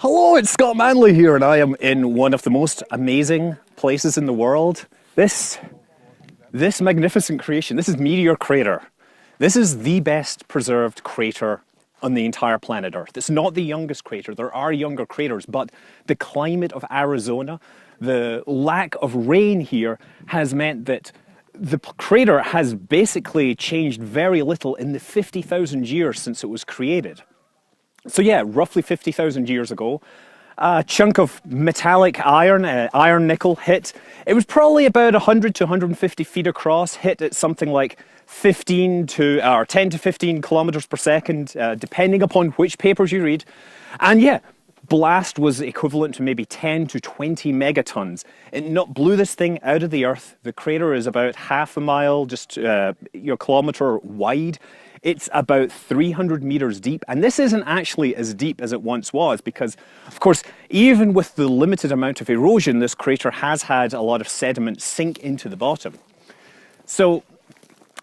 Hello, it's Scott Manley here, and I am in one of the most amazing places in the world. This magnificent creation, this is Meteor Crater. This is the best preserved crater on the entire planet Earth. It's not the youngest crater. There are younger craters, but the climate of Arizona, the lack of rain here has meant that the crater has basically changed very little in the 50,000 years since it was created. So yeah, roughly 50,000 years ago, a chunk of metallic iron, iron nickel hit. It was probably about 100 to 150 feet across, hit at something like 10 to 15 kilometers per second, depending upon which papers you read. And yeah, blast was equivalent to maybe 10 to 20 megatons. It blew this thing out of the earth. The crater is about half a mile, just kilometer wide. It's about 300 meters deep, and this isn't actually as deep as it once was because, of course, even with the limited amount of erosion, this crater has had a lot of sediment sink into the bottom. So,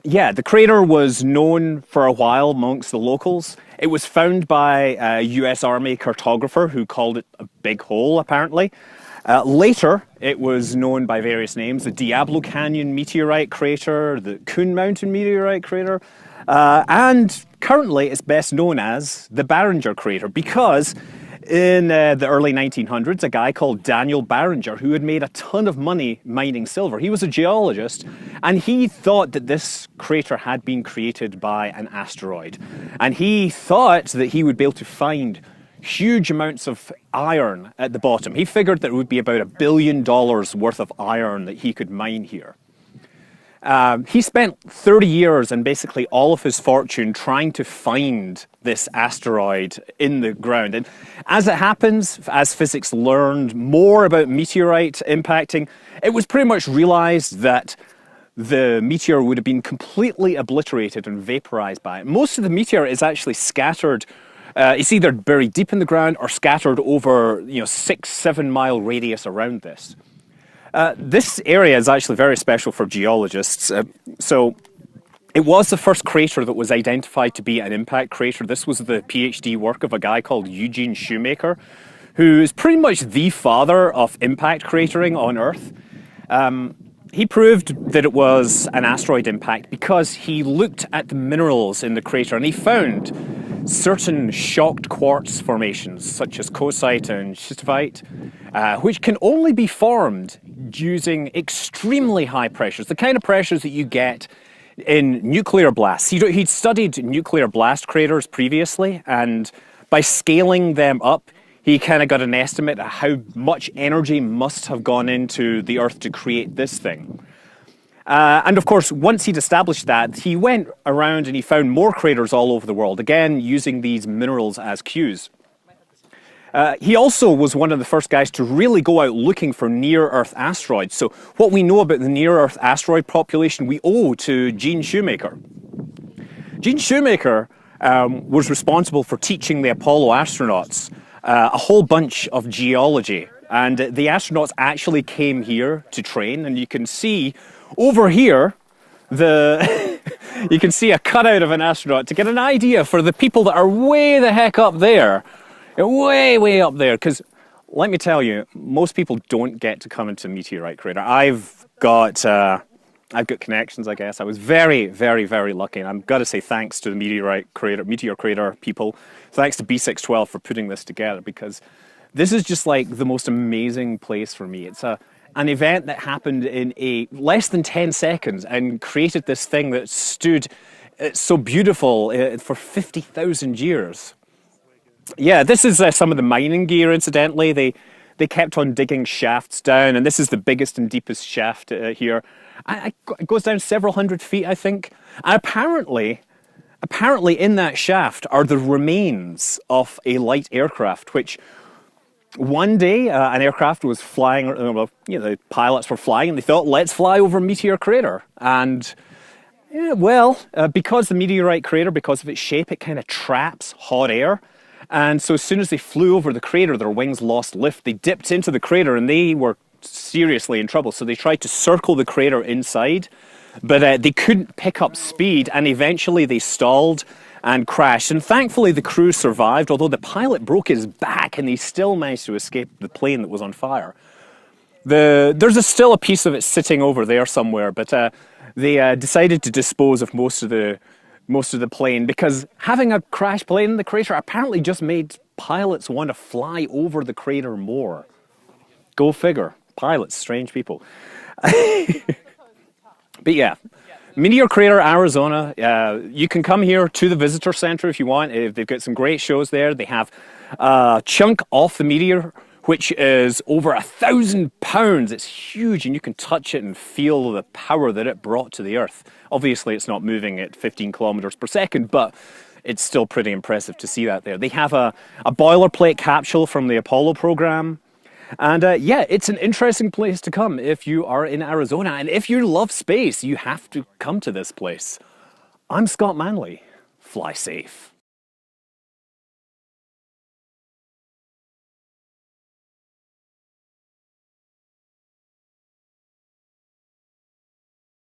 yeah, the crater was known for a while amongst the locals. It was found by a US Army cartographer who called it a big hole, apparently. Later, it was known by various names: the Diablo Canyon meteorite crater, the Coon Mountain meteorite crater, and currently it's best known as the Barringer crater because in the early 1900s, a guy called Daniel Barringer, who had made a ton of money mining silver, he was a geologist, and he thought that this crater had been created by an asteroid. And he thought that he would be able to find huge amounts of iron at the bottom. He figured that it would be about $1 billion worth of iron that he could mine here. He spent 30 years and basically all of his fortune trying to find this asteroid in the ground. And as it happens, as physics learned more about meteorite impacting, it was pretty much realized that the meteor would have been completely obliterated and vaporized by it. Most of the meteor is actually scattered. It's either buried deep in the ground or scattered over 6-7 mile radius around this. This area is actually very special for geologists. So it was the first crater that was identified to be an impact crater. This was the PhD work of a guy called Eugene Shoemaker, who is pretty much the father of impact cratering on Earth. He proved that it was an asteroid impact because he looked at the minerals in the crater and he found certain shocked quartz formations such as coesite and schistite, which can only be formed using extremely high pressures, the kind of pressures that you get in nuclear blasts. He'd studied nuclear blast craters previously, and by scaling them up, he kind of got an estimate of how much energy must have gone into the Earth to create this thing. And of course, once he'd established that, he went around and he found more craters all over the world, again using these minerals as cues. He also was one of the first guys to really go out looking for near-Earth asteroids. So what we know about the near-Earth asteroid population, we owe to Gene Shoemaker. Gene Shoemaker was responsible for teaching the Apollo astronauts a whole bunch of geology. And the astronauts actually came here to train, and you can see over here, you can see a cutout of an astronaut to get an idea for the people that are way the heck up there. Way up there, because let me tell you, most people don't get to come into Meteorite Crater. I've got connections, I guess. I was very lucky, and I've got to say thanks to the Meteor Crater people. Thanks to B612 for putting this together, because this is just like the most amazing place for me. It's an event that happened in less than 10 seconds and created this thing that stood so beautiful for 50,000 years. Yeah, this is some of the mining gear, incidentally. They kept on digging shafts down, and this is the biggest and deepest shaft here. It goes down several hundred feet, I think. And apparently in that shaft are the remains of a light aircraft, which one day an aircraft was flying, the pilots were flying, and they thought, let's fly over Meteor Crater. And because the meteorite crater, because of its shape, it kind of traps hot air. And so as soon as they flew over the crater, their wings lost lift. They dipped into the crater and they were seriously in trouble. So they tried to circle the crater inside. but they couldn't pick up speed, and eventually they stalled and crashed. And thankfully the crew survived, although the pilot broke his back and he still managed to escape the plane that was on fire. There's still a piece of it sitting over there somewhere, but they decided to dispose of most of the plane, because having a crash plane in the crater apparently just made pilots want to fly over the crater more. Go figure. Pilots, strange people. But yeah, Meteor Crater, Arizona. You can come here to the visitor center if you want. They've got some great shows there. They have a chunk off the meteor, which is over 1,000 pounds. It's huge, and you can touch it and feel the power that it brought to the Earth. Obviously, it's not moving at 15 kilometers per second, but it's still pretty impressive to see that there. They have a boilerplate capsule from the Apollo program. And yeah, it's an interesting place to come if you are in Arizona. And if you love space, you have to come to this place. I'm Scott Manley. Fly safe.